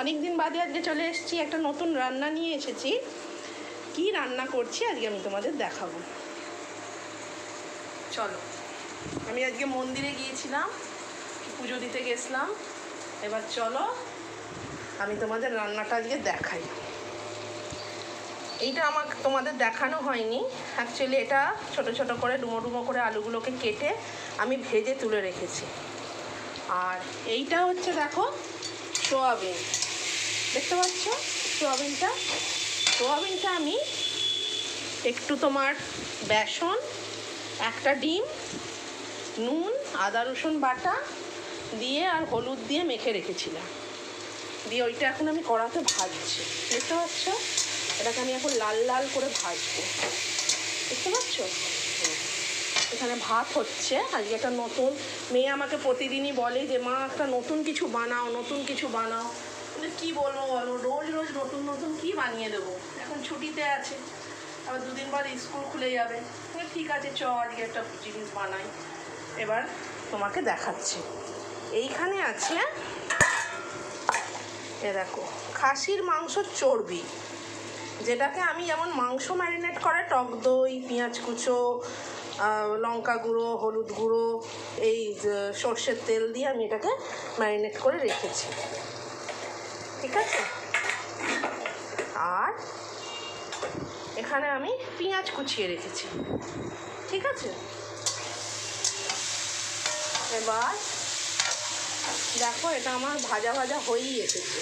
অনেক দিন বাদে আজকে চলে এসেছি, একটা নতুন রান্না নিয়ে এসেছি। কি রান্না করছি আজকে আমি তোমাদের দেখাবো। চলো, আমি আজকে মন্দিরে গিয়েছিলাম, পুজো দিতে গেছিলাম। এবার চলো আমি তোমাদের রান্নাটা আজকে দেখাই। এইটা আমাকে তোমাদের দেখানো হয়নি, অ্যাকচুয়ালি এটা ছোট ছোট করে ডুমো ডুমো করে আলুগুলোকে কেটে আমি ভেজে তুলে রেখেছি। আর এইটা হচ্ছে দেখো সোয়াবিন, দেখতে পাচ্ছ সোয়াবিনটা আমি একটু তোমার বেসন, একটা ডিম, নুন, আদা রসুন বাটা দিয়ে আর হলুদ দিয়ে মেখে রেখেছিলাম। দিয়ে ওইটা এখন আমি কড়াতে ভাজছি, দেখতে পাচ্ছ? এটাকে আমি এখন লাল লাল করে ভাজবো, দেখতে পাচ্ছ? এখানে ভাত হচ্ছে। আজকে একটা নতুন, মেয়ে আমাকে প্রতিদিনই বলে যে মা একটা নতুন কিছু বানাও। কিন্তু কী বলবো বলো, রোজ রোজ নতুন নতুন কী বানিয়ে দেবো? এখন ছুটিতে আছে, আবার দুদিন পর স্কুল খুলে যাবে। ঠিক আছে, আজকে একটা জিনিস বানাই। এবার তোমাকে দেখাচ্ছি। এইখানে আছে, এ দেখো, খাসির মাংসর চর্বি, যেটাকে আমি যেমন মাংস ম্যারিনেট করে টক দই, পেঁয়াজ কুচো, লঙ্কা গুঁড়ো, হলুদ গুঁড়ো, এই সর্ষের তেল দিয়ে আমি এটাকে ম্যারিনেট করে রেখেছি, ঠিক আছে? আর এখানে আমি পেঁয়াজ কুচিয়ে রেখেছি, ঠিক আছে? এবার দেখো, এটা আমার ভাজা ভাজা হয়েই এসেছে,